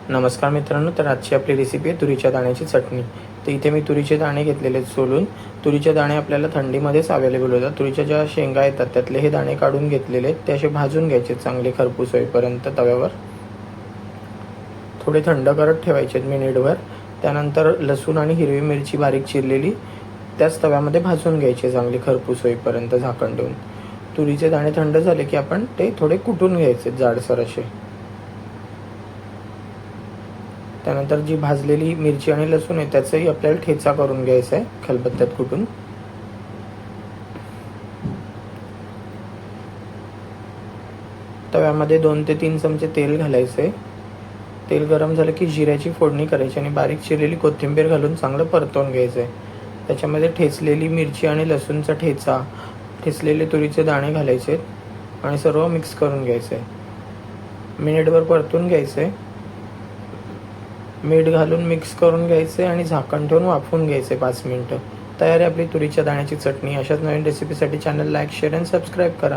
नमस्कार मित्रांनो, तर आजची आपली रेसिपी आहे तुरीच्या दाण्याची चटणी। तर इथे मी तुरीचे दाणे घेतलेले आहेत सोलून। तुरीचे दाणे आपल्याला थंडीमध्येच अवेलेबल होतात। तुरीच्या ज्या शेंगा येतात त्यातले हे दाणे काढून घेतलेले आहेत, ते असे भाजून घ्यायचे चांगले खरपूस होईपर्यंत तव्यावर। थोडे थंड करत ठेवायचे मिनिटभर। त्यानंतर लसूण आणि हिरवी मिरची बारीक चिरलेली त्याच तव्यामध्ये भाजून घ्यायचे चांगले खरपूस होईपर्यंत झाकण ठेवून। तुरीचे दाणे थंड झाले की आपण ते थोडे कुटून घ्यायचे जाडसर असे। त्यानंतर जी भाजलेली मिरची आणि लसूण आहे त्याचाही आपल्याला ठेचा करून घ्यायचा आहे खलबत्त्यात कुटून। तव्यामध्ये 2 ते 3 चमचे तेल घालायचे। तेल गरम झालं की जिऱ्याची फोडणी करायची आणि बारीक चिरलेली कोथिंबीर घालून चांगलं परतवून घ्यायचं आहे। त्याच्यामध्ये ठेचलेली मिरची आणि लसूणचा ठेचा, ठेचलेले तुरीचे दाणे घालायचे आणि सर्व मिक्स करून घ्यायचं आहे। मिनिटभर परतून घ्यायचं आहे। मीठ घालून मिक्स करून घ्यायचे आणि झाकण ठेवून वाफवून घ्यायचे 5 मिनिटं। तयार आहे आपली तुरीच्या दाण्याची चटणी। अशाच नवीन रेसिपीसाठी चॅनल लाईक, शेअर आणि सबस्क्राईब करा।